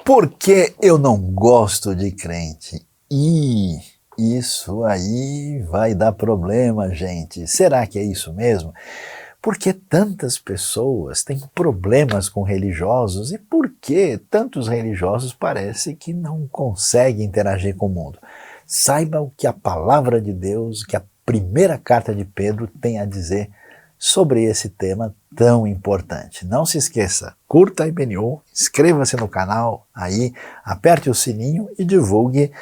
Por que eu não gosto de crente? Isso aí vai dar problema, gente. Será que é isso mesmo? Por que tantas pessoas têm problemas com religiosos e por que tantos religiosos parece que não conseguem interagir com o mundo? Saiba o que a palavra de Deus, que a primeira carta de Pedro tem a dizer sobre esse tema tão importante. Não se esqueça, curta a IBNU, inscreva-se no canal aí, aperte o sininho e divulgue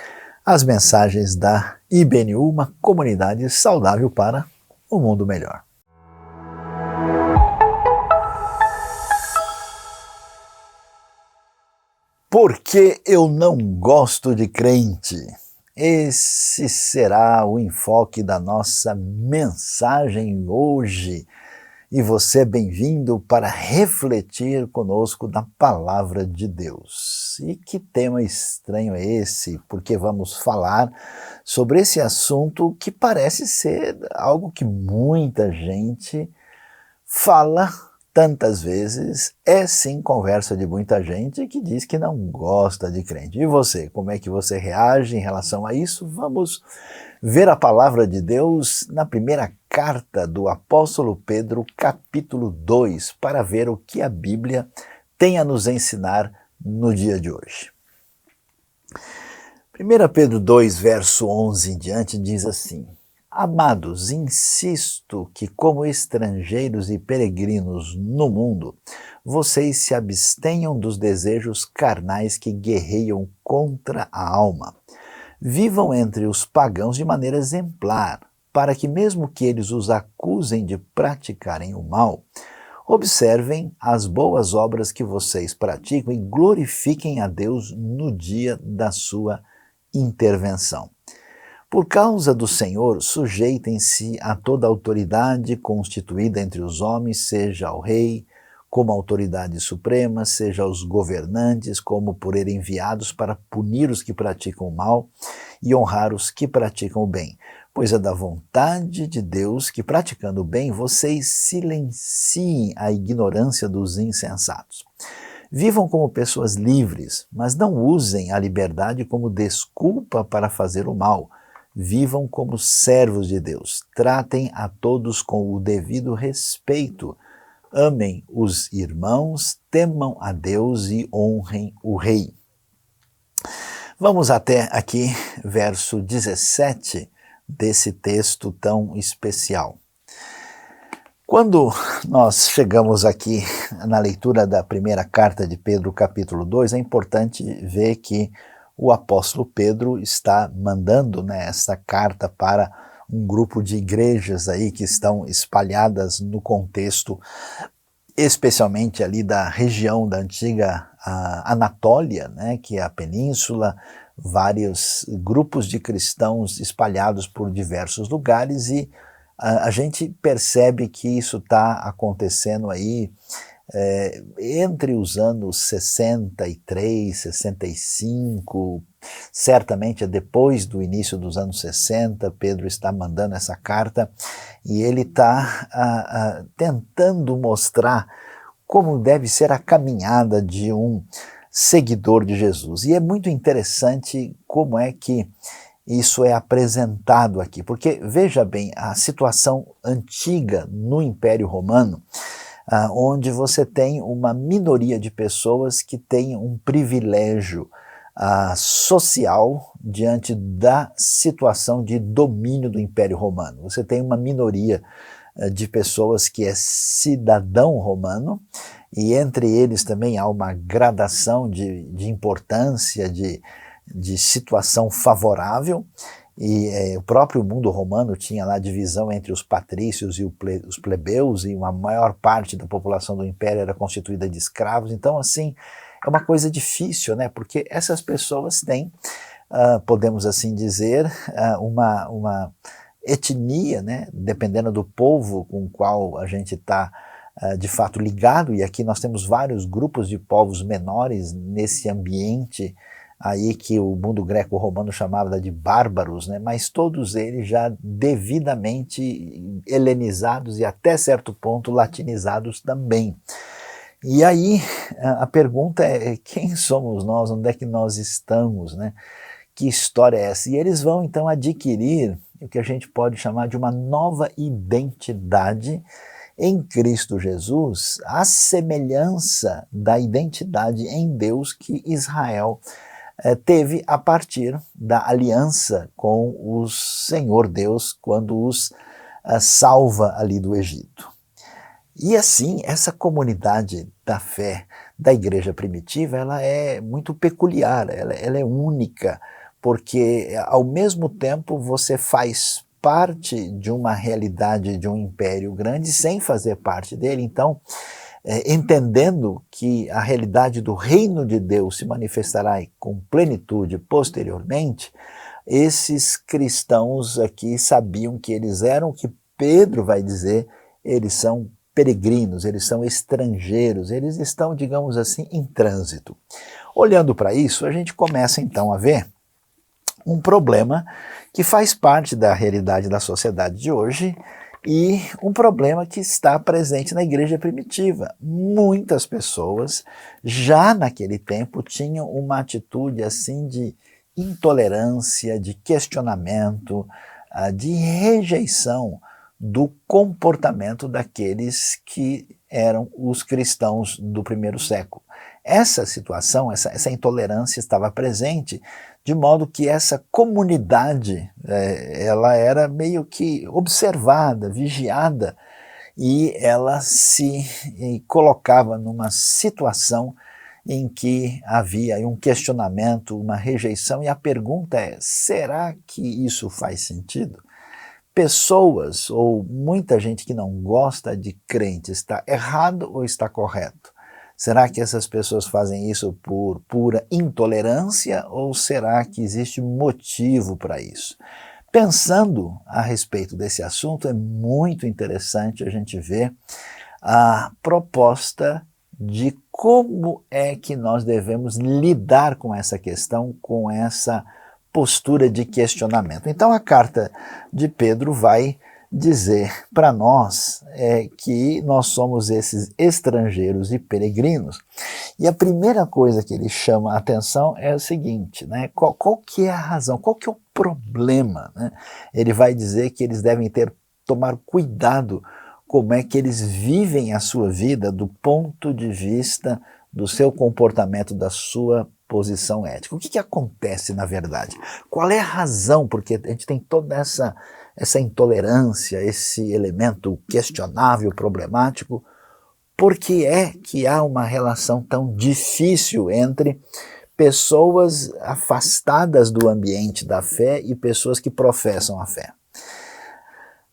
as mensagens da IBNU, uma comunidade saudável para um mundo melhor. Por que eu não gosto de crente? Esse será o enfoque da nossa mensagem hoje. E você é bem-vindo para refletir conosco na palavra de Deus. E que tema estranho é esse? Porque vamos falar sobre esse assunto que parece ser algo que muita gente fala tantas vezes, é sim conversa de muita gente que diz que não gosta de crente. E você, como é que você reage em relação a isso? Vamos ver a palavra de Deus na primeira carta do apóstolo Pedro, capítulo 2, para ver o que a Bíblia tem a nos ensinar no dia de hoje. 1 Pedro 2, verso 11 em diante, diz assim: Amados, insisto que como estrangeiros e peregrinos no mundo, vocês se abstenham dos desejos carnais que guerreiam contra a alma. Vivam entre os pagãos de maneira exemplar, para que mesmo que eles os acusem de praticarem o mal, observem as boas obras que vocês praticam e glorifiquem a Deus no dia da sua intervenção. Por causa do Senhor, sujeitem-se a toda autoridade constituída entre os homens, seja ao rei, como autoridade suprema, seja aos governantes, como por ele enviados para punir os que praticam o mal e honrar os que praticam o bem. Pois é da vontade de Deus que, praticando o bem, vocês silenciem a ignorância dos insensatos. Vivam como pessoas livres, mas não usem a liberdade como desculpa para fazer o mal. Vivam como servos de Deus. Tratem a todos com o devido respeito. Amem os irmãos, temam a Deus e honrem o rei. Vamos até aqui, verso 17 desse texto tão especial. Quando nós chegamos aqui na leitura da primeira carta de Pedro, capítulo 2, é importante ver que o apóstolo Pedro está mandando essa carta para um grupo de igrejas aí que estão espalhadas no contexto, especialmente ali da região da antiga Anatólia, que é a península, vários grupos de cristãos espalhados por diversos lugares, e a gente percebe que isso está acontecendo aí entre os anos 63, 65, certamente é depois do início dos anos 60, Pedro está mandando essa carta e ele está tentando mostrar como deve ser a caminhada de um seguidor de Jesus. E é muito interessante como é que isso é apresentado aqui, porque veja bem, a situação antiga no Império Romano, onde você tem uma minoria de pessoas que tem um privilégio social diante da situação de domínio do Império Romano. Você tem uma minoria de pessoas que é cidadão romano, e entre eles também há uma gradação de importância, de situação favorável, e o próprio mundo romano tinha lá divisão entre os patrícios e os plebeus, e uma maior parte da população do império era constituída de escravos. Então, assim, é uma coisa difícil, porque essas pessoas têm, podemos assim dizer, uma etnia, dependendo do povo com o qual a gente está de fato ligado, e aqui nós temos vários grupos de povos menores nesse ambiente aí que o mundo greco-romano chamava de bárbaros, mas todos eles já devidamente helenizados e até certo ponto latinizados também. E aí a pergunta é quem somos nós, onde é que nós estamos, né? Que história é essa? E eles vão então adquirir o que a gente pode chamar de uma nova identidade em Cristo Jesus, à semelhança da identidade em Deus que Israel teve a partir da aliança com o Senhor Deus quando os salva ali do Egito. E assim, essa comunidade da fé da igreja primitiva, ela é muito peculiar, ela é única, porque ao mesmo tempo você faz parte de uma realidade de um império grande sem fazer parte dele. Então, entendendo que a realidade do reino de Deus se manifestará com plenitude posteriormente, esses cristãos aqui sabiam que eles eram o que Pedro vai dizer, eles são peregrinos, eles são estrangeiros, eles estão, digamos assim, em trânsito. Olhando para isso, a gente começa então a ver um problema que faz parte da realidade da sociedade de hoje e um problema que está presente na igreja primitiva. Muitas pessoas, já naquele tempo, tinham uma atitude assim de intolerância, de questionamento, de rejeição do comportamento daqueles que eram os cristãos do primeiro século. Essa situação, essa intolerância estava presente, de modo que essa comunidade ela era meio que observada, vigiada, e ela se colocava numa situação em que havia um questionamento, uma rejeição, e a pergunta é, será que isso faz sentido? Pessoas ou muita gente que não gosta de crente está errado ou está correto? Será que essas pessoas fazem isso por pura intolerância ou será que existe motivo para isso? Pensando a respeito desse assunto, é muito interessante a gente ver a proposta de como é que nós devemos lidar com essa questão, com essa postura de questionamento. Então a carta de Pedro vai dizer para nós que nós somos esses estrangeiros e peregrinos. E a primeira coisa que ele chama a atenção é o seguinte, né? Qual que é a razão, qual que é o problema? Né? Ele vai dizer que eles devem tomar cuidado como é que eles vivem a sua vida do ponto de vista do seu comportamento, da sua posição ética. O que acontece na verdade? Qual é a razão? Porque a gente tem toda essa intolerância, esse elemento questionável, problemático. Por que é que há uma relação tão difícil entre pessoas afastadas do ambiente da fé e pessoas que professam a fé?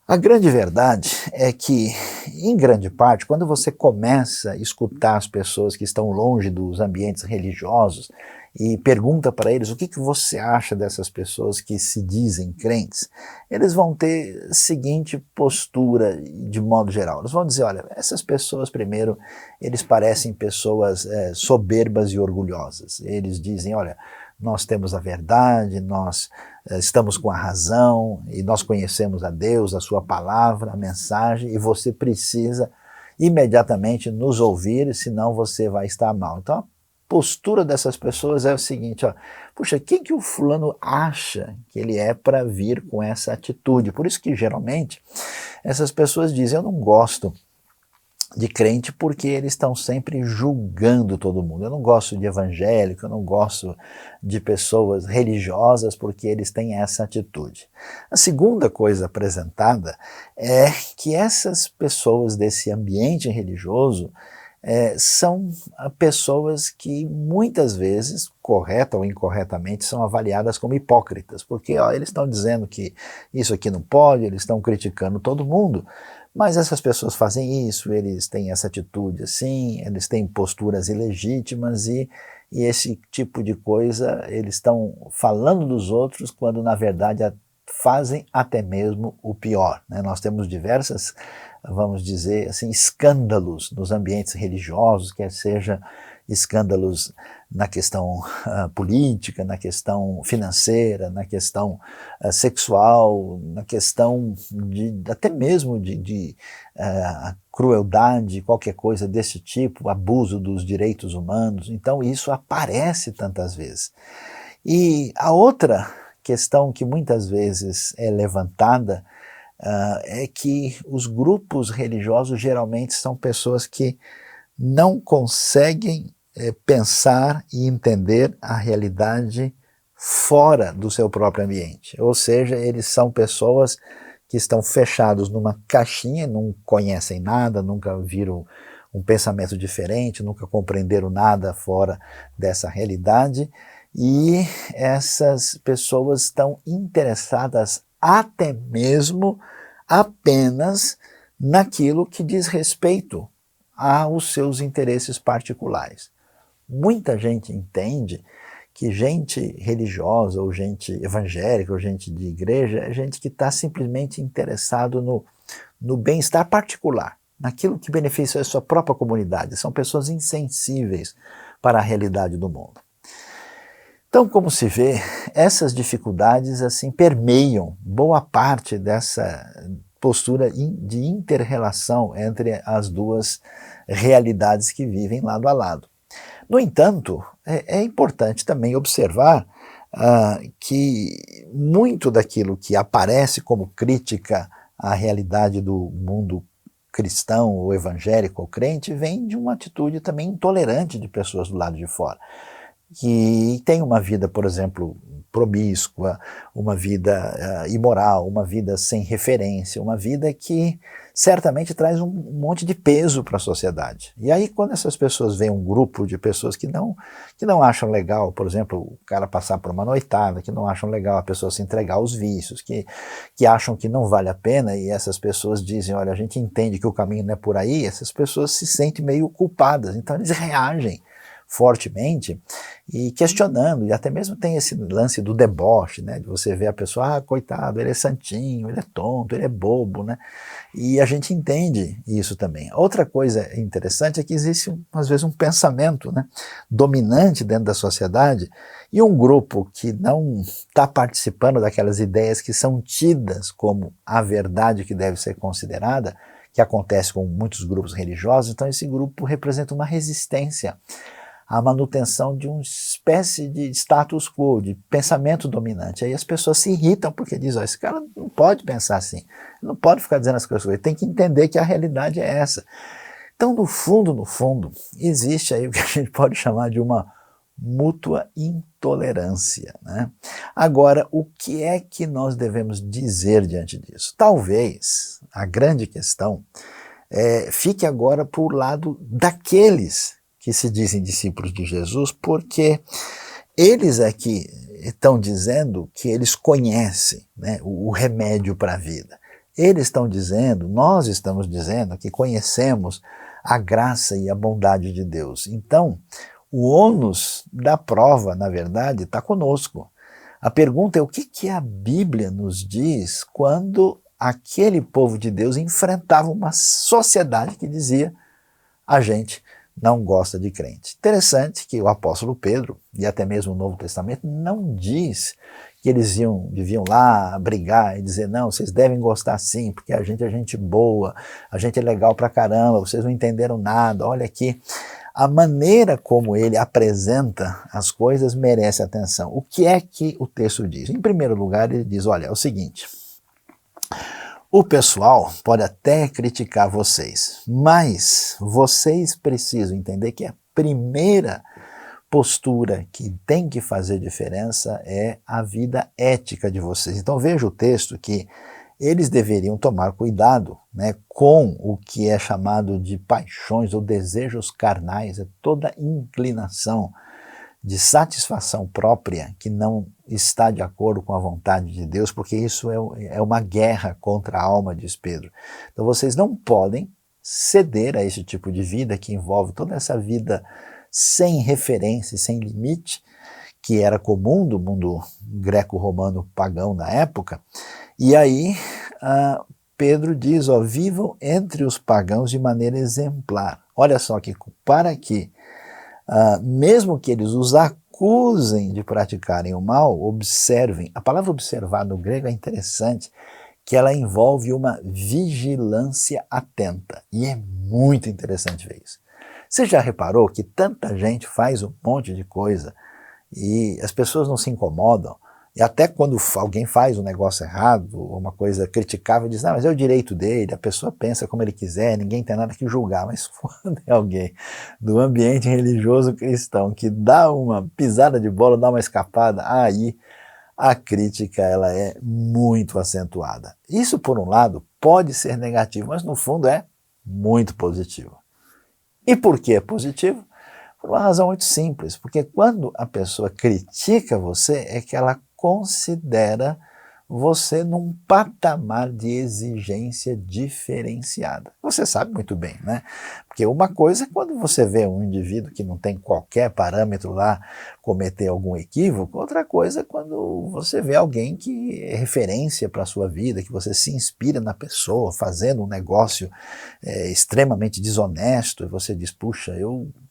A grande verdade é que, em grande parte, quando você começa a escutar as pessoas que estão longe dos ambientes religiosos e pergunta para eles o que você acha dessas pessoas que se dizem crentes, eles vão ter a seguinte postura de modo geral. Eles vão dizer, olha, essas pessoas, primeiro, eles parecem pessoas soberbas e orgulhosas. Eles dizem, olha, nós temos a verdade, nós estamos com a razão e nós conhecemos a Deus, a sua palavra, a mensagem, e você precisa imediatamente nos ouvir, senão você vai estar mal. Então a postura dessas pessoas é o seguinte, ó, puxa, quem que o fulano acha que ele é para vir com essa atitude? Por isso que geralmente essas pessoas dizem, eu não gosto de crente porque eles estão sempre julgando todo mundo. Eu não gosto de evangélico, eu não gosto de pessoas religiosas porque eles têm essa atitude. A segunda coisa apresentada é que essas pessoas desse ambiente religioso são pessoas que muitas vezes, correta ou incorretamente, são avaliadas como hipócritas, porque eles estão dizendo que isso aqui não pode, eles estão criticando todo mundo, mas essas pessoas fazem isso, eles têm essa atitude assim, eles têm posturas ilegítimas e esse tipo de coisa eles estão falando dos outros quando na verdade fazem até mesmo o pior. Né? Nós temos diversas, vamos dizer assim, escândalos nos ambientes religiosos, quer seja escândalos na questão política, na questão financeira, na questão sexual, na questão até mesmo de crueldade, qualquer coisa desse tipo, abuso dos direitos humanos. Então isso aparece tantas vezes. E a outra questão que muitas vezes é levantada é que os grupos religiosos geralmente são pessoas que não conseguem pensar e entender a realidade fora do seu próprio ambiente. Ou seja, eles são pessoas que estão fechados numa caixinha, não conhecem nada, nunca viram um pensamento diferente, nunca compreenderam nada fora dessa realidade, e essas pessoas estão interessadas até mesmo apenas naquilo que diz respeito aos seus interesses particulares. Muita gente entende que gente religiosa, ou gente evangélica, ou gente de igreja, é gente que está simplesmente interessado no bem-estar particular, naquilo que beneficia a sua própria comunidade. São pessoas insensíveis para a realidade do mundo. Então, como se vê, essas dificuldades assim permeiam boa parte dessa postura de inter-relação entre as duas realidades que vivem lado a lado. No entanto, é importante também observar que muito daquilo que aparece como crítica à realidade do mundo cristão ou evangélico ou crente vem de uma atitude também intolerante de pessoas do lado de fora, que tem uma vida, por exemplo, promíscua, uma vida imoral, uma vida sem referência, uma vida que certamente traz um monte de peso para a sociedade. E aí quando essas pessoas veem um grupo de pessoas que não acham legal, por exemplo, o cara passar por uma noitada, que não acham legal a pessoa se entregar aos vícios, que acham que não vale a pena, e essas pessoas dizem, olha, a gente entende que o caminho não é por aí, essas pessoas se sentem meio culpadas, então eles reagem fortemente e questionando, e até mesmo tem esse lance do deboche, né, de você ver a pessoa, coitado, ele é santinho, ele é tonto, ele é bobo, né, e a gente entende isso também. Outra coisa interessante é que existe, às vezes, um pensamento, né, dominante dentro da sociedade, e um grupo que não está participando daquelas ideias que são tidas como a verdade que deve ser considerada, que acontece com muitos grupos religiosos. Então esse grupo representa uma resistência à manutenção de uma espécie de status quo, de pensamento dominante. Aí as pessoas se irritam porque dizem, esse cara não pode pensar assim, não pode ficar dizendo as coisas, ele tem que entender que a realidade é essa. Então, no fundo, existe aí o que a gente pode chamar de uma mútua intolerância, né? Agora, o que é que nós devemos dizer diante disso? Talvez a grande questão fique agora para o lado daqueles que se dizem discípulos de Jesus, porque eles aqui estão dizendo que eles conhecem, né, o remédio para a vida. Eles estão dizendo, nós estamos dizendo que conhecemos a graça e a bondade de Deus. Então, o ônus da prova, na verdade, está conosco. A pergunta é o que a Bíblia nos diz quando aquele povo de Deus enfrentava uma sociedade que dizia a gente não gosta de crente. Interessante que o apóstolo Pedro, e até mesmo o Novo Testamento, não diz que eles deviam lá brigar e dizer, não, vocês devem gostar sim, porque a gente é gente boa, a gente é legal pra caramba, vocês não entenderam nada, olha aqui. A maneira como ele apresenta as coisas merece atenção. O que é que o texto diz? Em primeiro lugar, ele diz, olha, é o seguinte, o pessoal pode até criticar vocês, mas vocês precisam entender que a primeira postura que tem que fazer diferença é a vida ética de vocês. Então veja o texto que eles deveriam tomar cuidado, né, com o que é chamado de paixões ou desejos carnais, é toda inclinação de satisfação própria que não está de acordo com a vontade de Deus, porque isso é uma guerra contra a alma, diz Pedro. Então vocês não podem ceder a esse tipo de vida que envolve toda essa vida sem referência, sem limite, que era comum do mundo greco-romano pagão na época. E aí Pedro diz, ó, vivam entre os pagãos de maneira exemplar. Olha só que para que mesmo que eles os acusem de praticarem o mal, observem. A palavra observar no grego é interessante, que ela envolve uma vigilância atenta. E é muito interessante ver isso. Você já reparou que tanta gente faz um monte de coisa e as pessoas não se incomodam? E até quando alguém faz um negócio errado, uma coisa criticável, diz, mas é o direito dele, a pessoa pensa como ele quiser, ninguém tem nada que julgar. Mas quando é alguém do ambiente religioso cristão que dá uma pisada de bola, dá uma escapada, aí a crítica ela é muito acentuada. Isso, por um lado, pode ser negativo, mas no fundo é muito positivo. E por que é positivo? Por uma razão muito simples, porque quando a pessoa critica você, é que ela considera você num patamar de exigência diferenciada. Você sabe muito bem, né? Porque uma coisa é quando você vê um indivíduo que não tem qualquer parâmetro lá cometer algum equívoco, outra coisa é quando você vê alguém que é referência para a sua vida, que você se inspira na pessoa, fazendo um negócio extremamente desonesto, e você diz, puxa,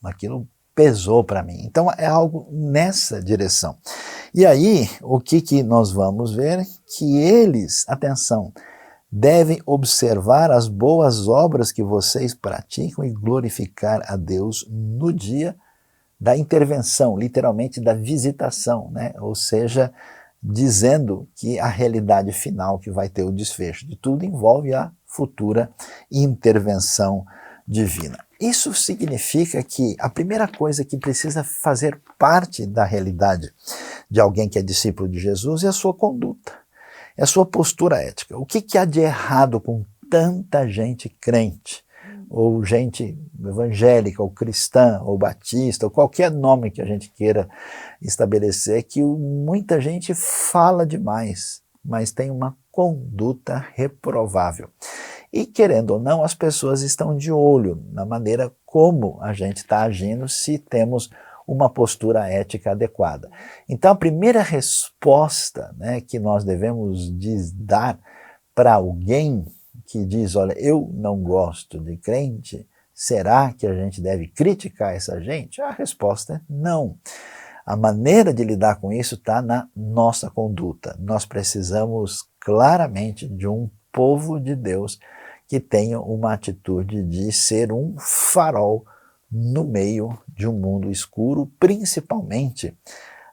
aquilo pesou para mim. Então é algo nessa direção. E aí, o que nós vamos ver? Que eles, atenção, devem observar as boas obras que vocês praticam e glorificar a Deus no dia da intervenção, literalmente da visitação, né? Ou seja, dizendo que a realidade final que vai ter o desfecho de tudo envolve a futura intervenção divina. Isso significa que a primeira coisa que precisa fazer parte da realidade de alguém que é discípulo de Jesus é a sua conduta, é a sua postura ética. O que há de errado com tanta gente crente, ou gente evangélica, ou cristã, ou batista, ou qualquer nome que a gente queira estabelecer, que muita gente fala demais, mas tem uma conduta reprovável. E, querendo ou não, as pessoas estão de olho na maneira como a gente está agindo, se temos uma postura ética adequada. Então, a primeira resposta, né, que nós devemos dar para alguém que diz, olha, eu não gosto de crente, será que a gente deve criticar essa gente? A resposta é não. A maneira de lidar com isso está na nossa conduta. Nós precisamos claramente de um povo de Deus que tenha uma atitude de ser um farol no meio de um mundo escuro, principalmente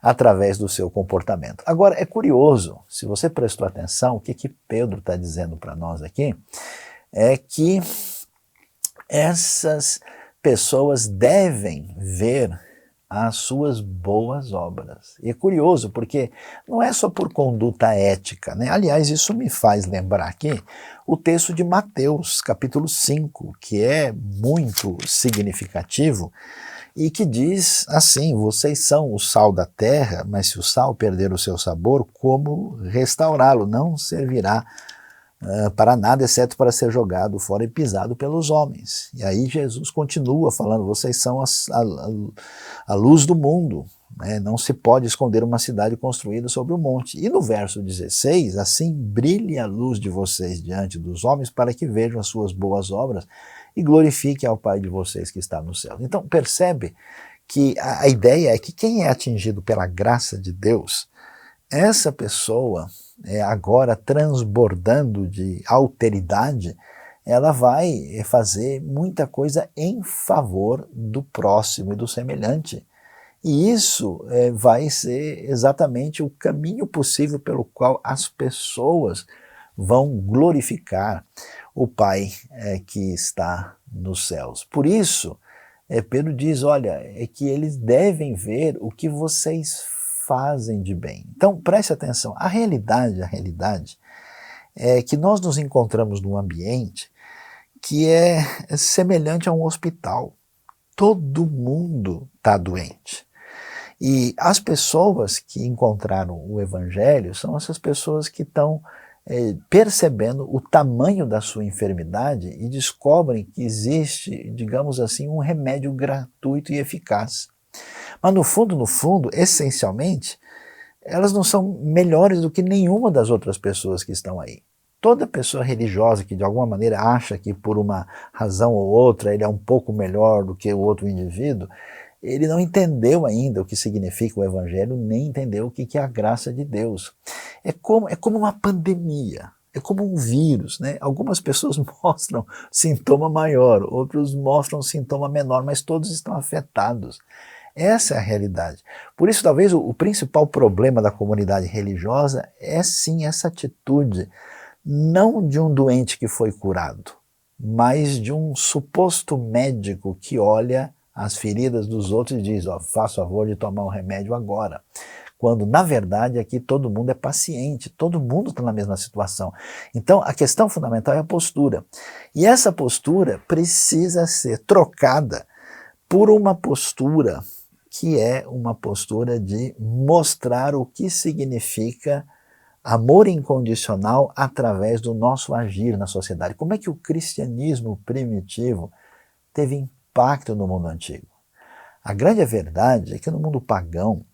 através do seu comportamento. Agora, é curioso, se você prestou atenção, o que Pedro está dizendo para nós aqui, é que essas pessoas devem ver as suas boas obras. E é curioso, porque não é só por conduta ética, né? Aliás, isso me faz lembrar aqui o texto de Mateus, capítulo 5, que é muito significativo e que diz assim, vocês são o sal da terra, mas se o sal perder o seu sabor, como restaurá-lo? Não servirá para nada, exceto para ser jogado fora e pisado pelos homens. E aí Jesus continua falando, vocês são a luz do mundo, né? Não se pode esconder uma cidade construída sobre um monte. E no verso 16, assim brilhe a luz de vocês diante dos homens, para que vejam as suas boas obras e glorifiquem ao Pai de vocês que está no céu. Então percebe que a ideia é que quem é atingido pela graça de Deus, essa pessoa, agora transbordando de alteridade, ela vai fazer muita coisa em favor do próximo e do semelhante. E isso vai ser exatamente o caminho possível pelo qual as pessoas vão glorificar o Pai que está nos céus. Por isso, Pedro diz, olha, é que eles devem ver o que vocês fazem de bem. Então, preste atenção, a realidade é que nós nos encontramos num ambiente que é semelhante a um hospital. Todo mundo está doente. E as pessoas que encontraram o Evangelho são essas pessoas que estão percebendo o tamanho da sua enfermidade e descobrem que existe, digamos assim, um remédio gratuito e eficaz. Mas no fundo, essencialmente, elas não são melhores do que nenhuma das outras pessoas que estão aí. Toda pessoa religiosa que de alguma maneira acha que por uma razão ou outra ele é um pouco melhor do que o outro indivíduo, ele não entendeu ainda o que significa o Evangelho, nem entendeu o que é a graça de Deus. É como uma pandemia, é como um vírus, né? Algumas pessoas mostram sintoma maior, outros mostram sintoma menor, mas todos estão afetados. Essa é a realidade. Por isso, talvez o principal problema da comunidade religiosa é sim essa atitude, não de um doente que foi curado, mas de um suposto médico que olha as feridas dos outros e diz, ó, faça favor de tomar um remédio agora. Quando, na verdade, aqui todo mundo é paciente, todo mundo está na mesma situação. Então, a questão fundamental é a postura. E essa postura precisa ser trocada por uma postura que é uma postura de mostrar o que significa amor incondicional através do nosso agir na sociedade. Como é que o cristianismo primitivo teve impacto no mundo antigo? A grande verdade é que no mundo pagão,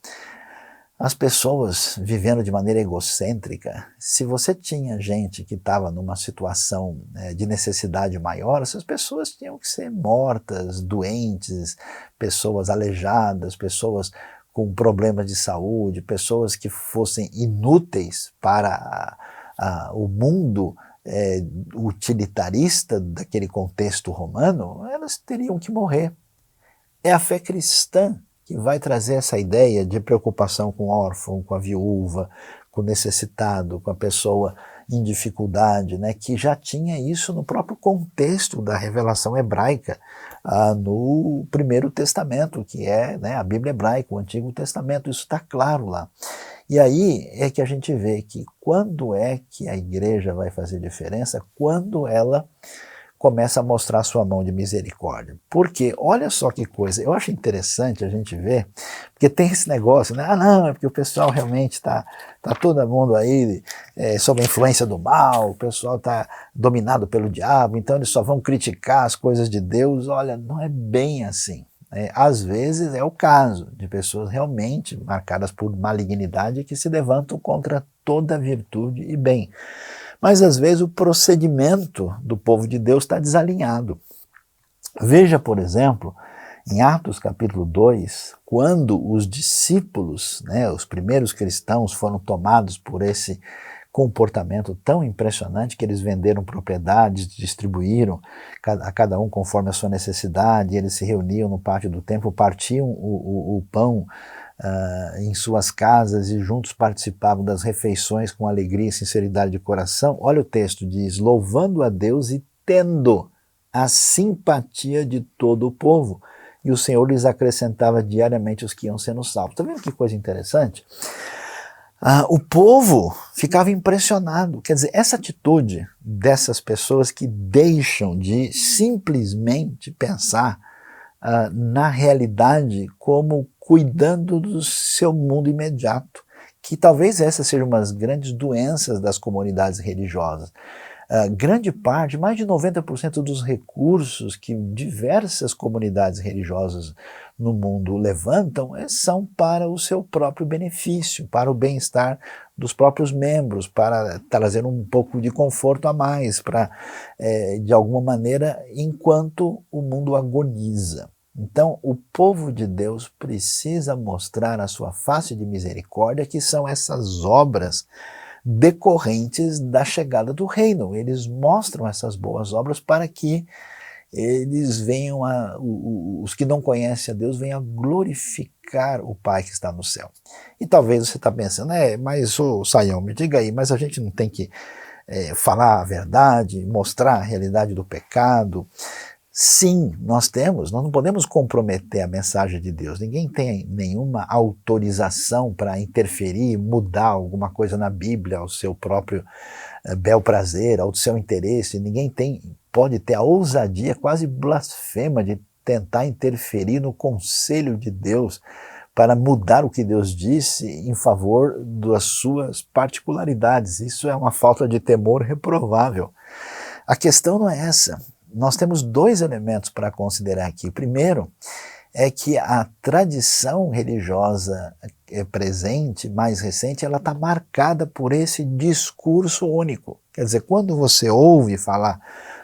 as pessoas vivendo de maneira egocêntrica, se você tinha gente que estava numa situação de necessidade maior, essas pessoas tinham que ser mortas, doentes, pessoas aleijadas, pessoas com problemas de saúde, pessoas que fossem inúteis para o mundo utilitarista daquele contexto romano, elas teriam que morrer. É a fé cristã que vai trazer essa ideia de preocupação com o órfão, com a viúva, com o necessitado, com a pessoa em dificuldade, né, que já tinha isso no próprio contexto da revelação hebraica, no Primeiro Testamento, que é, né, a Bíblia hebraica, o Antigo Testamento, isso está claro lá. E aí é que a gente vê que quando é que a igreja vai fazer diferença? Quando ela começa a mostrar sua mão de misericórdia. Porque, olha só que coisa, eu acho interessante a gente ver, porque tem esse negócio, né? Ah, não, é porque o pessoal realmente está todo mundo aí sob a influência do mal, o pessoal está dominado pelo diabo, então eles só vão criticar as coisas de Deus. Olha, não é bem assim. Às vezes é o caso de pessoas realmente marcadas por malignidade que se levantam contra toda virtude e bem. Mas às vezes o procedimento do povo de Deus está desalinhado. Veja, por exemplo, em Atos capítulo 2, quando os discípulos, né, os primeiros cristãos foram tomados por esse comportamento tão impressionante que eles venderam propriedades, distribuíram a cada um conforme a sua necessidade, eles se reuniam no pátio do templo, partiam o pão em suas casas e juntos participavam das refeições com alegria e sinceridade de coração. Olha o texto, diz, louvando a Deus e tendo a simpatia de todo o povo. E o Senhor lhes acrescentava diariamente os que iam sendo salvos. Está vendo que coisa interessante? O povo ficava impressionado. Quer dizer, essa atitude dessas pessoas que deixam de simplesmente pensar na realidade como cuidando do seu mundo imediato, que talvez essa seja uma das grandes doenças das comunidades religiosas. Grande parte, mais de 90% dos recursos que diversas comunidades religiosas no mundo levantam são para o seu próprio benefício, para o bem-estar dos próprios membros, para trazer um pouco de conforto a mais, para, de alguma maneira, enquanto o mundo agoniza. Então, o povo de Deus precisa mostrar a sua face de misericórdia, que são essas obras decorrentes da chegada do reino. Eles mostram essas boas obras para que eles venham os que não conhecem a Deus venham a glorificar o Pai que está no céu. E talvez você está pensando, mas ô Saião, me diga aí, mas a gente não tem que falar a verdade, mostrar a realidade do pecado? Sim, nós não podemos comprometer a mensagem de Deus. Ninguém tem nenhuma autorização para interferir, mudar alguma coisa na Bíblia ao seu próprio bel prazer, ao seu interesse. Ninguém pode ter a ousadia quase blasfema de tentar interferir no conselho de Deus para mudar o que Deus disse em favor das suas particularidades. Isso é uma falta de temor reprovável. A questão não é essa. Nós temos dois elementos para considerar aqui. O primeiro é que a tradição religiosa presente, mais recente, ela está marcada por esse discurso único. Quer dizer, quando você ouve falar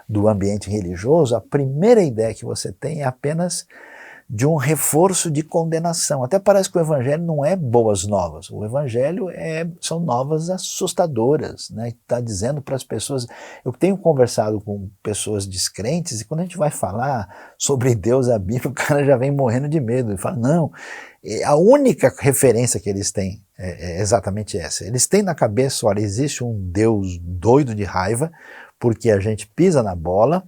do ambiente religioso, a primeira ideia que você tem é apenas de um reforço de condenação. Até parece que o evangelho não é boas novas, o evangelho são novas assustadoras, né? Está dizendo para as pessoas, eu tenho conversado com pessoas descrentes e quando a gente vai falar sobre Deus, a Bíblia, o cara já vem morrendo de medo e fala, não, a única referência que eles têm é exatamente essa, eles têm na cabeça, olha, existe um Deus doido de raiva, porque a gente pisa na bola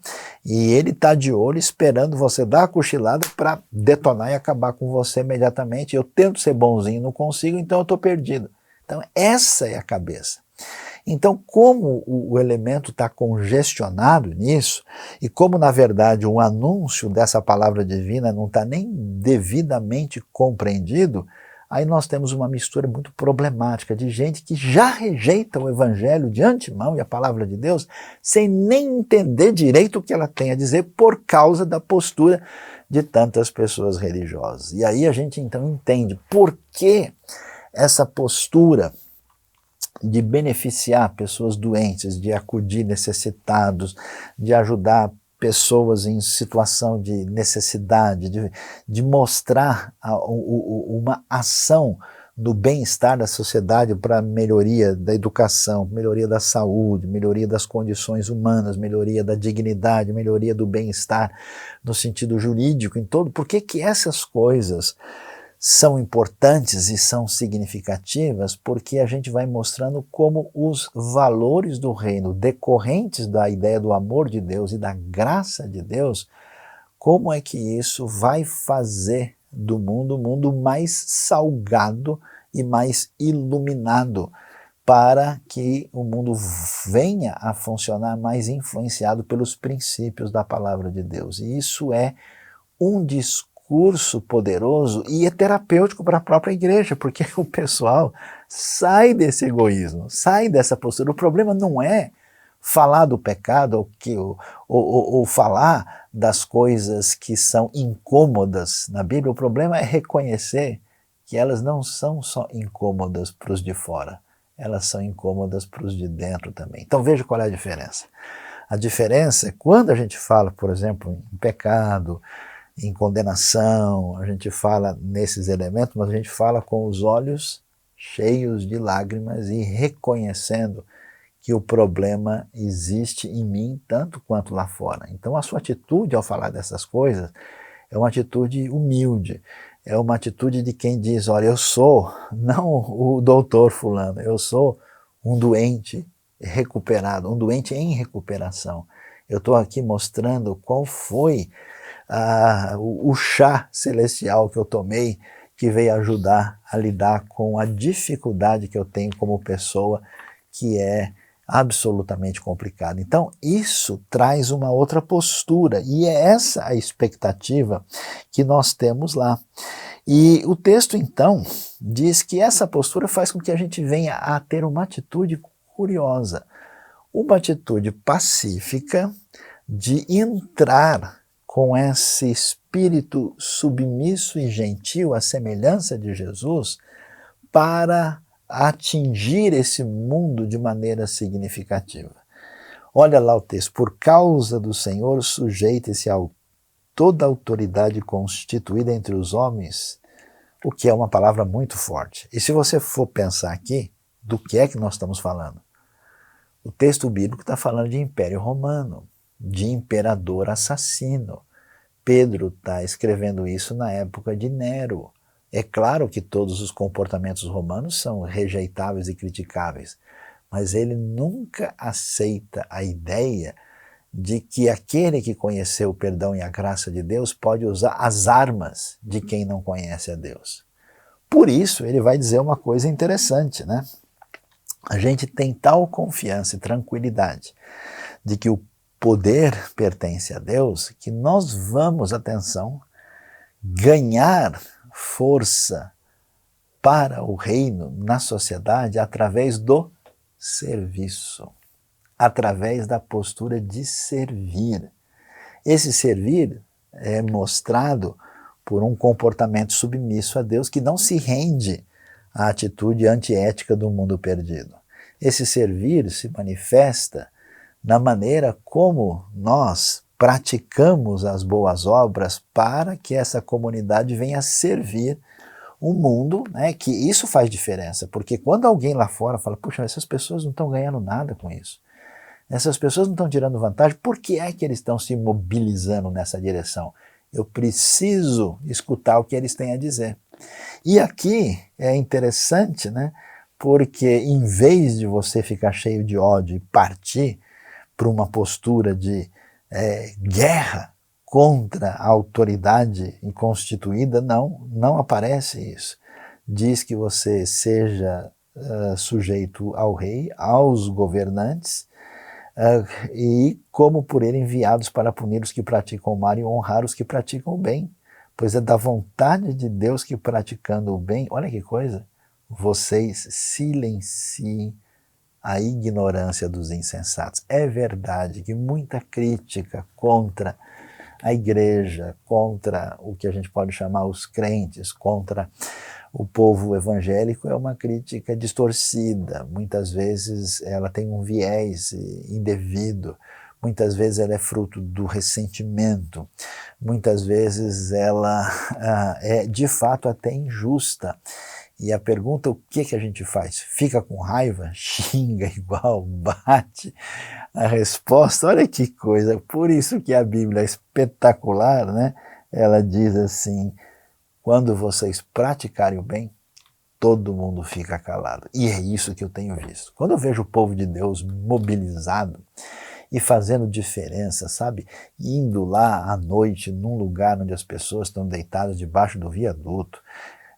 e ele está de olho esperando você dar a cochilada para detonar e acabar com você imediatamente. Eu tento ser bonzinho, não consigo, então eu estou perdido. Então essa é a cabeça. Então como o elemento está congestionado nisso, e como na verdade o anúncio dessa palavra divina não está nem devidamente compreendido, aí nós temos uma mistura muito problemática de gente que já rejeita o evangelho de antemão e a palavra de Deus, sem nem entender direito o que ela tem a dizer por causa da postura de tantas pessoas religiosas. E aí a gente então entende por que essa postura de beneficiar pessoas doentes, de acudir necessitados, de ajudar pessoas em situação de necessidade, de mostrar uma ação do bem-estar da sociedade para melhoria da educação, melhoria da saúde, melhoria das condições humanas, melhoria da dignidade, melhoria do bem-estar no sentido jurídico, em todo. Por que essas coisas são importantes e são significativas? Porque a gente vai mostrando como os valores do reino, decorrentes da ideia do amor de Deus e da graça de Deus, como é que isso vai fazer do mundo um mundo mais salgado e mais iluminado, para que o mundo venha a funcionar mais influenciado pelos princípios da palavra de Deus. E isso é um discurso poderoso e é terapêutico para a própria igreja, porque o pessoal sai desse egoísmo, sai dessa postura. O problema não é falar do pecado ou falar das coisas que são incômodas na Bíblia. O problema é reconhecer que elas não são só incômodas para os de fora, elas são incômodas para os de dentro também. Então veja qual é a diferença. A diferença é quando a gente fala, por exemplo, em pecado, em condenação, a gente fala nesses elementos, mas a gente fala com os olhos cheios de lágrimas e reconhecendo que o problema existe em mim tanto quanto lá fora. Então a sua atitude ao falar dessas coisas é uma atitude humilde, é uma atitude de quem diz, olha, eu sou não o doutor fulano, eu sou um doente recuperado, um doente em recuperação. Eu estou aqui mostrando qual foi o chá celestial que eu tomei, que veio ajudar a lidar com a dificuldade que eu tenho como pessoa, que é absolutamente complicada. Então isso traz uma outra postura, e é essa a expectativa que nós temos lá. E o texto então diz que essa postura faz com que a gente venha a ter uma atitude curiosa, uma atitude pacífica de entrar com esse espírito submisso e gentil, à semelhança de Jesus, para atingir esse mundo de maneira significativa. Olha lá o texto, por causa do Senhor sujeita-se a toda autoridade constituída entre os homens, o que é uma palavra muito forte. E se você for pensar aqui, do que é que nós estamos falando? O texto bíblico está falando de Império Romano, de imperador assassino. Pedro está escrevendo isso na época de Nero. É claro que todos os comportamentos romanos são rejeitáveis e criticáveis, mas ele nunca aceita a ideia de que aquele que conheceu o perdão e a graça de Deus pode usar as armas de quem não conhece a Deus. Por isso ele vai dizer uma coisa interessante, né? A gente tem tal confiança e tranquilidade de que o poder pertence a Deus, que nós vamos, atenção, ganhar força para o reino na sociedade através do serviço, através da postura de servir. Esse servir é mostrado por um comportamento submisso a Deus que não se rende à atitude antiética do mundo perdido. Esse servir se manifesta na maneira como nós praticamos as boas obras para que essa comunidade venha a servir o mundo, né, que isso faz diferença, porque quando alguém lá fora fala, puxa, essas pessoas não estão ganhando nada com isso, essas pessoas não estão tirando vantagem, por que é que eles estão se mobilizando nessa direção? Eu preciso escutar o que eles têm a dizer. E aqui é interessante, né, porque em vez de você ficar cheio de ódio e partir para uma postura de guerra contra a autoridade constituída, não aparece isso. Diz que você seja sujeito ao rei, aos governantes, e como por ele enviados para punir os que praticam o mal e honrar os que praticam o bem. Pois é da vontade de Deus que praticando o bem, olha que coisa, vocês silenciem a ignorância dos insensatos. É verdade que muita crítica contra a igreja, contra o que a gente pode chamar os crentes, contra o povo evangélico é uma crítica distorcida. Muitas vezes ela tem um viés indevido, muitas vezes ela é fruto do ressentimento, muitas vezes ela é de fato até injusta. E a pergunta, o que a gente faz? Fica com raiva? Xinga igual? Bate? A resposta, olha que coisa, por isso que a Bíblia é espetacular, né? Ela diz assim, quando vocês praticarem o bem, todo mundo fica calado. E é isso que eu tenho visto. Quando eu vejo o povo de Deus mobilizado e fazendo diferença, sabe? Indo lá à noite, num lugar onde as pessoas estão deitadas debaixo do viaduto,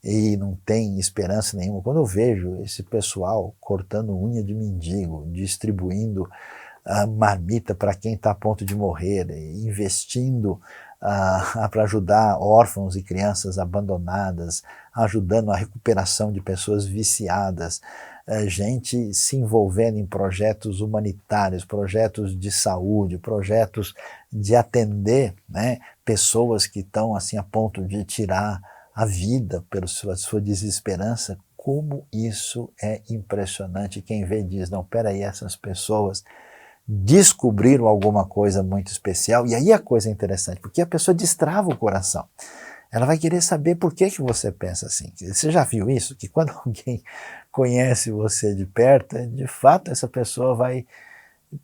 e não tem esperança nenhuma. Quando eu vejo esse pessoal cortando unha de mendigo, distribuindo marmita para quem está a ponto de morrer, investindo para ajudar órfãos e crianças abandonadas, ajudando a recuperação de pessoas viciadas, gente se envolvendo em projetos humanitários, projetos de saúde, projetos de atender, né, pessoas que estão assim a ponto de tirar a vida pela sua desesperança. Como isso é impressionante. Quem vê diz, não, peraí, essas pessoas descobriram alguma coisa muito especial. E aí a coisa é interessante, porque a pessoa destrava o coração. Ela vai querer saber por que você pensa assim. Você já viu isso? Que quando alguém conhece você de perto, de fato essa pessoa vai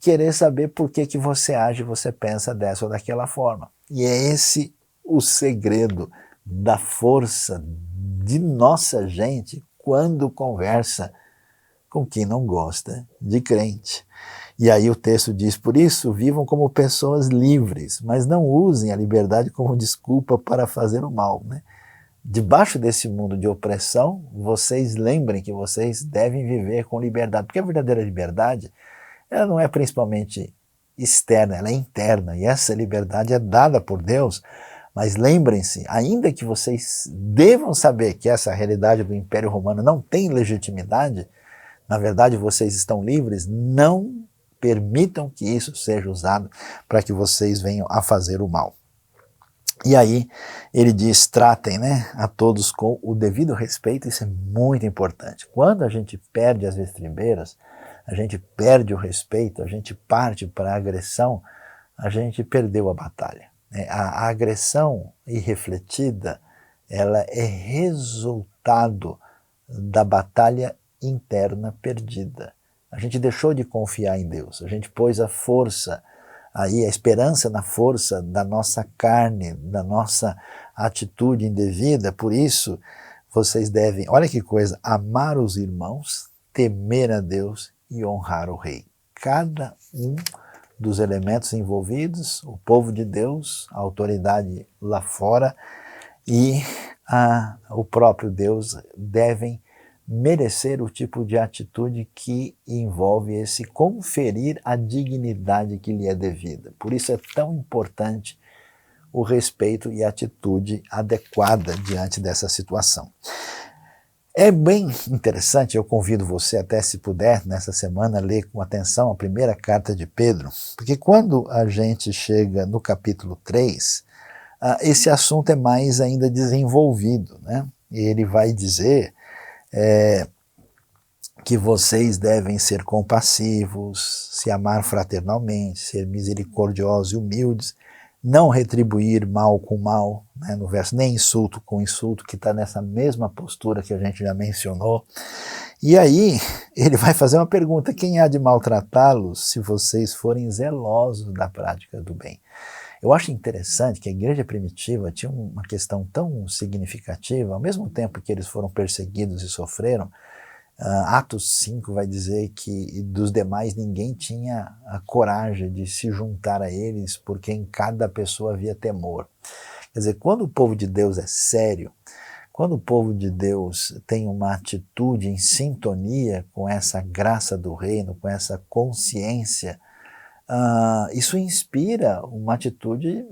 querer saber por que você age, você pensa dessa ou daquela forma. E é esse o segredo da força de nossa gente quando conversa com quem não gosta de crente. E aí o texto diz, por isso vivam como pessoas livres, mas não usem a liberdade como desculpa para fazer o mal, né? Debaixo desse mundo de opressão, vocês lembrem que vocês devem viver com liberdade, porque a verdadeira liberdade, ela não é principalmente externa, ela é interna, e essa liberdade é dada por Deus. Mas lembrem-se, ainda que vocês devam saber que essa realidade do Império Romano não tem legitimidade, na verdade vocês estão livres, não permitam que isso seja usado para que vocês venham a fazer o mal. E aí ele diz, tratem, né, a todos com o devido respeito, isso é muito importante. Quando a gente perde as estribeiras, a gente perde o respeito, a gente parte para a agressão, a gente perdeu a batalha. A agressão irrefletida, ela é resultado da batalha interna perdida. A gente deixou de confiar em Deus, a gente pôs a força, aí a esperança na força da nossa carne, da nossa atitude indevida. Por isso, vocês devem, olha que coisa, amar os irmãos, temer a Deus e honrar o rei. Cada um dos elementos envolvidos, o povo de Deus, a autoridade lá fora e o próprio Deus devem merecer o tipo de atitude que envolve esse conferir a dignidade que lhe é devida. Por isso é tão importante o respeito e a atitude adequada diante dessa situação. É bem interessante, eu convido você até, se puder, nessa semana, ler com atenção a primeira carta de Pedro, porque quando a gente chega no capítulo 3, esse assunto é mais ainda desenvolvido, né? Ele vai dizer que vocês devem ser compassivos, se amar fraternalmente, ser misericordiosos e humildes, não retribuir mal com mal, né, no verso, nem insulto com insulto, que está nessa mesma postura que a gente já mencionou. E aí ele vai fazer uma pergunta: quem há de maltratá-los se vocês forem zelosos da prática do bem? Eu acho interessante que a igreja primitiva tinha uma questão tão significativa, ao mesmo tempo que eles foram perseguidos e sofreram. Atos 5 vai dizer que dos demais ninguém tinha a coragem de se juntar a eles, porque em cada pessoa havia temor. Quer dizer, quando o povo de Deus é sério, quando o povo de Deus tem uma atitude em sintonia com essa graça do reino, com essa consciência, isso inspira uma atitude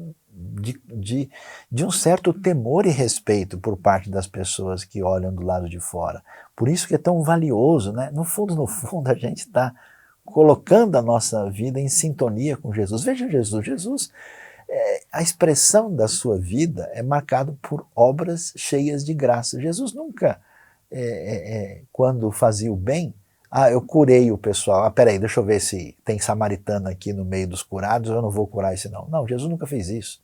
de um certo temor e respeito por parte das pessoas que olham do lado de fora. Por isso que é tão valioso, né? No fundo, a gente está colocando a nossa vida em sintonia com Jesus. Veja Jesus, a expressão da sua vida é marcada por obras cheias de graça. Jesus nunca, quando fazia o bem, eu curei o pessoal. Peraí, deixa eu ver se tem samaritano aqui no meio dos curados, eu não vou curar esse não. Não, Jesus nunca fez isso.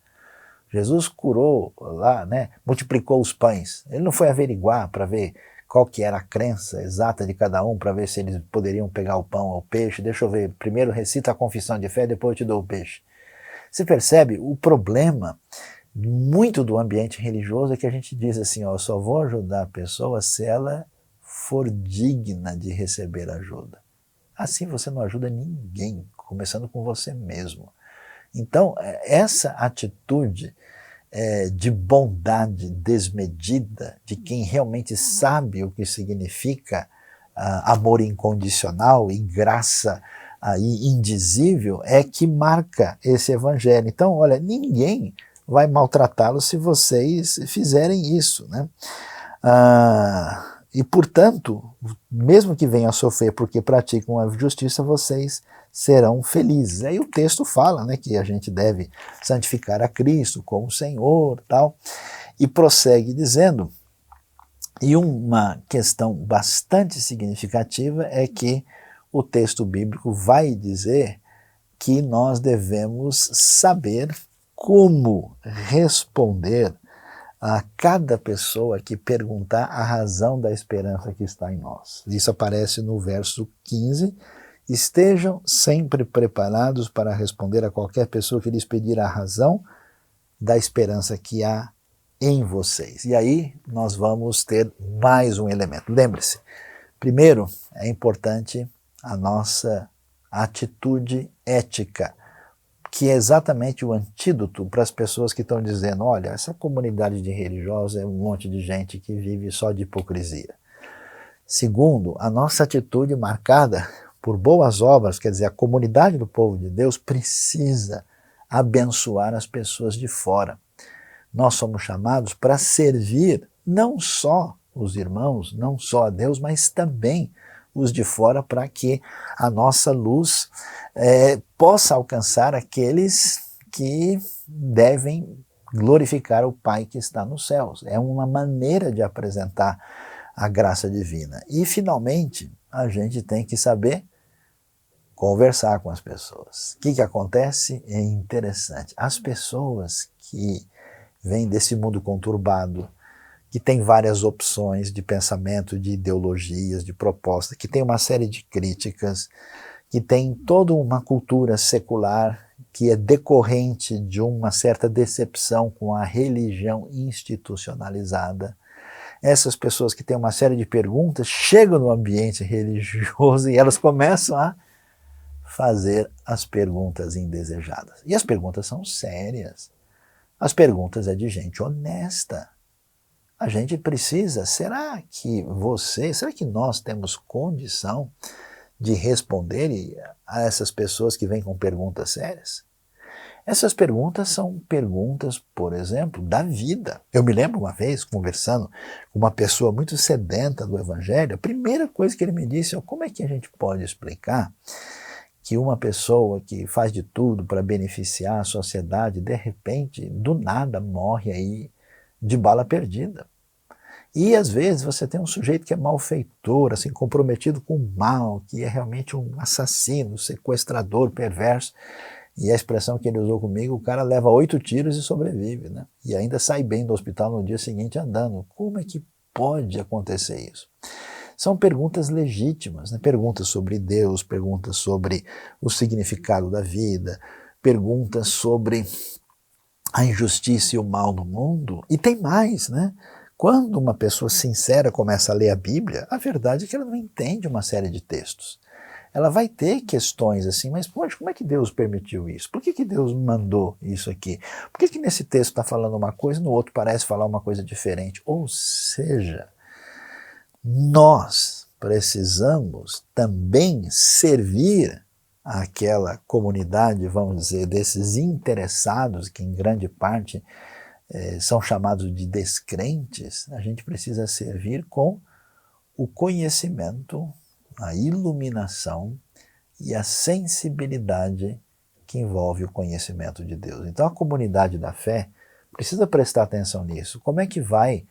Jesus curou lá, né, multiplicou os pães. Ele não foi averiguar para ver qual que era a crença exata de cada um, para ver se eles poderiam pegar o pão ou o peixe. Deixa eu ver, primeiro recita a confissão de fé, depois eu te dou o peixe. Você percebe? O problema muito do ambiente religioso é que a gente diz assim, eu só vou ajudar a pessoa se ela for digna de receber ajuda. Assim você não ajuda ninguém, começando com você mesmo. Então, essa atitude de bondade desmedida, de quem realmente sabe o que significa amor incondicional e graça indizível, é que marca esse evangelho. Então, olha, ninguém vai maltratá-los se vocês fizerem isso, né? E, portanto, mesmo que venham a sofrer porque praticam a justiça, vocês serão felizes. Aí o texto fala, né, que a gente deve santificar a Cristo como Senhor, tal, e prossegue dizendo, e uma questão bastante significativa é que o texto bíblico vai dizer que nós devemos saber como responder a cada pessoa que perguntar a razão da esperança que está em nós. Isso aparece no verso 15. Estejam sempre preparados para responder a qualquer pessoa que lhes pedir a razão da esperança que há em vocês. E aí nós vamos ter mais um elemento. Lembre-se, primeiro é importante a nossa atitude ética, que é exatamente o antídoto para as pessoas que estão dizendo, olha, essa comunidade de religiosos é um monte de gente que vive só de hipocrisia. Segundo, a nossa atitude marcada por boas obras, quer dizer, a comunidade do povo de Deus precisa abençoar as pessoas de fora. Nós somos chamados para servir não só os irmãos, não só a Deus, mas também os de fora, para que a nossa luz possa alcançar aqueles que devem glorificar o Pai que está nos céus. É uma maneira de apresentar a graça divina. E, finalmente, a gente tem que saber conversar com as pessoas. O que acontece? É interessante. As pessoas que vêm desse mundo conturbado, que tem várias opções de pensamento, de ideologias, de propostas, que tem uma série de críticas, que tem toda uma cultura secular que é decorrente de uma certa decepção com a religião institucionalizada. Essas pessoas que têm uma série de perguntas chegam no ambiente religioso e elas começam a fazer as perguntas indesejadas. E as perguntas são sérias. As perguntas é de gente honesta. A gente precisa, será que nós temos condição de responder a essas pessoas que vêm com perguntas sérias? Essas perguntas são perguntas, por exemplo, da vida. Eu me lembro uma vez, conversando com uma pessoa muito sedenta do Evangelho, a primeira coisa que ele me disse é como é que a gente pode explicar que uma pessoa que faz de tudo para beneficiar a sociedade, de repente, do nada, morre aí de bala perdida. E às vezes você tem um sujeito que é malfeitor, assim, comprometido com o mal, que é realmente um assassino, sequestrador, perverso, E a expressão que ele usou comigo, o cara leva 8 tiros e sobrevive, né? E ainda sai bem do hospital no dia seguinte andando. Como é que pode acontecer isso? São perguntas legítimas, né? Perguntas sobre Deus, perguntas sobre o significado da vida, perguntas sobre a injustiça e o mal no mundo. E tem mais, né? Quando uma pessoa sincera começa a ler a Bíblia, a verdade é que ela não entende uma série de textos. Ela vai ter questões assim, mas poxa, como é que Deus permitiu isso? Por que Deus mandou isso aqui? Por que nesse texto está falando uma coisa e no outro parece falar uma coisa diferente? Ou seja, nós precisamos também servir àquela comunidade, vamos dizer, desses interessados, que em grande parte são chamados de descrentes. A gente precisa servir com o conhecimento, a iluminação e a sensibilidade que envolve o conhecimento de Deus. Então a comunidade da fé precisa prestar atenção nisso. Como é que vai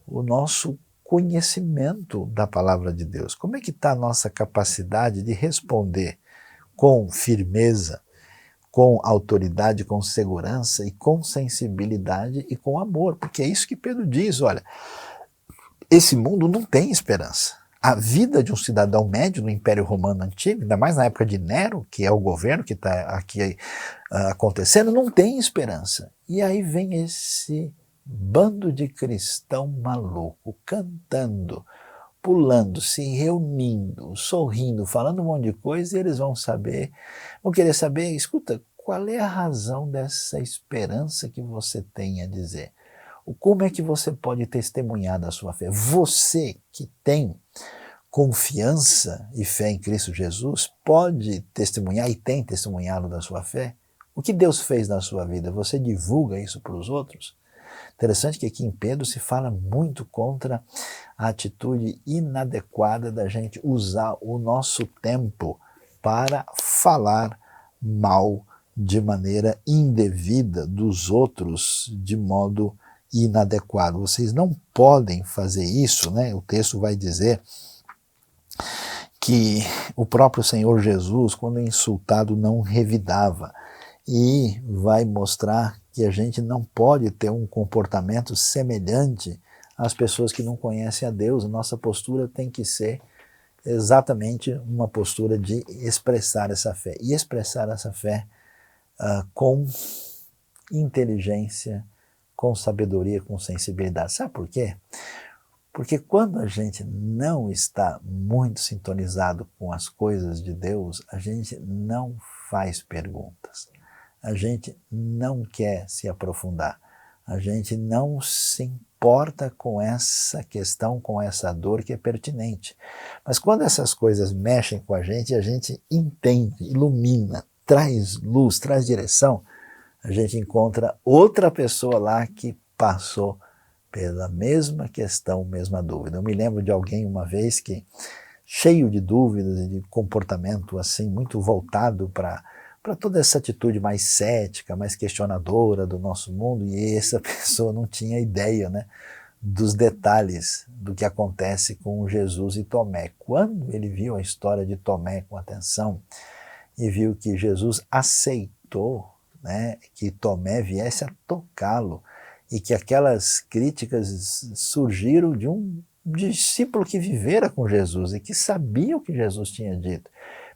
o nosso conhecimento da palavra de Deus? Como é que está a nossa capacidade de responder com firmeza, com autoridade, com segurança e com sensibilidade e com amor? Porque é isso que Pedro diz, olha, esse mundo não tem esperança. A vida de um cidadão médio no Império Romano Antigo, ainda mais na época de Nero, que é o governo que está aqui acontecendo, não tem esperança. E aí vem esse bando de cristão maluco, cantando, pulando, se reunindo, sorrindo, falando um monte de coisa, e eles vão querer saber, escuta, qual é a razão dessa esperança que você tem a dizer? Como é que você pode testemunhar da sua fé? Você que tem confiança e fé em Cristo Jesus, pode testemunhar e tem testemunhado da sua fé? O que Deus fez na sua vida? Você divulga isso para os outros? Interessante que aqui em Pedro se fala muito contra a atitude inadequada da gente usar o nosso tempo para falar mal de maneira indevida dos outros, de modo inadequado. Vocês não podem fazer isso, né? O texto vai dizer que o próprio Senhor Jesus, quando insultado, não revidava, e vai mostrar que a gente não pode ter um comportamento semelhante às pessoas que não conhecem a Deus. A nossa postura tem que ser exatamente uma postura de expressar essa fé, e expressar essa fé com inteligência, com sabedoria, com sensibilidade. Sabe por quê? Porque quando a gente não está muito sintonizado com as coisas de Deus, a gente não faz perguntas, a gente não quer se aprofundar, a gente não se importa com essa questão, com essa dor que é pertinente. Mas quando essas coisas mexem com a gente entende, ilumina, traz luz, traz direção, a gente encontra outra pessoa lá que passou pela mesma questão, mesma dúvida. Eu me lembro de alguém uma vez que, cheio de dúvidas e de comportamento assim, muito voltado para toda essa atitude mais cética, mais questionadora do nosso mundo, e essa pessoa não tinha ideia, né, dos detalhes do que acontece com Jesus e Tomé. Quando ele viu a história de Tomé com atenção e viu que Jesus aceitou, né, que Tomé viesse a tocá-lo, e que aquelas críticas surgiram de um discípulo que vivera com Jesus e que sabia o que Jesus tinha dito.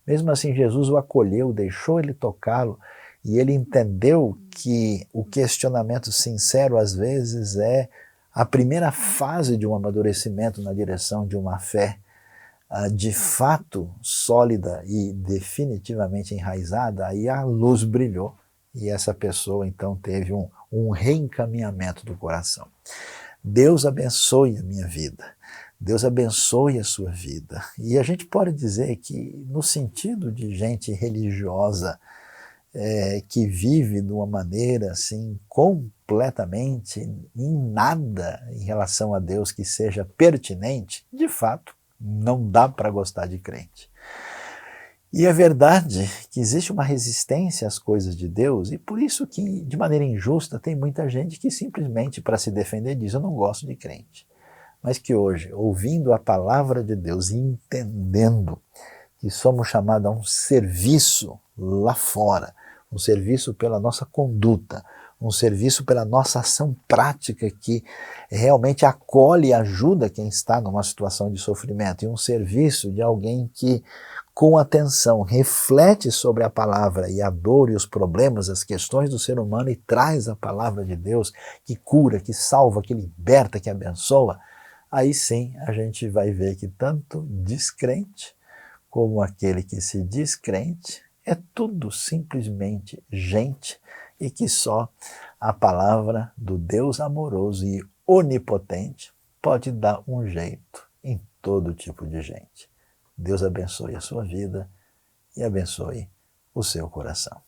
Mesmo assim, Jesus o acolheu, deixou ele tocá-lo, e ele entendeu que o questionamento sincero, às vezes, é a primeira fase de um amadurecimento na direção de uma fé de fato sólida e definitivamente enraizada. Aí a luz brilhou, e essa pessoa então teve um reencaminhamento do coração. Deus abençoe a minha vida, Deus abençoe a sua vida. E a gente pode dizer que, no sentido de gente religiosa, que vive de uma maneira assim, completamente em nada em relação a Deus que seja pertinente, de fato, não dá para gostar de crente. E é verdade que existe uma resistência às coisas de Deus, e por isso que, de maneira injusta, tem muita gente que simplesmente, para se defender, diz: eu não gosto de crente. Mas que hoje, ouvindo a palavra de Deus e entendendo que somos chamados a um serviço lá fora, um serviço pela nossa conduta, um serviço pela nossa ação prática que realmente acolhe e ajuda quem está numa situação de sofrimento, e um serviço de alguém que, com atenção, reflete sobre a palavra e a dor e os problemas, as questões do ser humano e traz a palavra de Deus que cura, que salva, que liberta, que abençoa, aí sim a gente vai ver que tanto descrente como aquele que se diz crente é tudo simplesmente gente e que só a palavra do Deus amoroso e onipotente pode dar um jeito em todo tipo de gente. Deus abençoe a sua vida e abençoe o seu coração.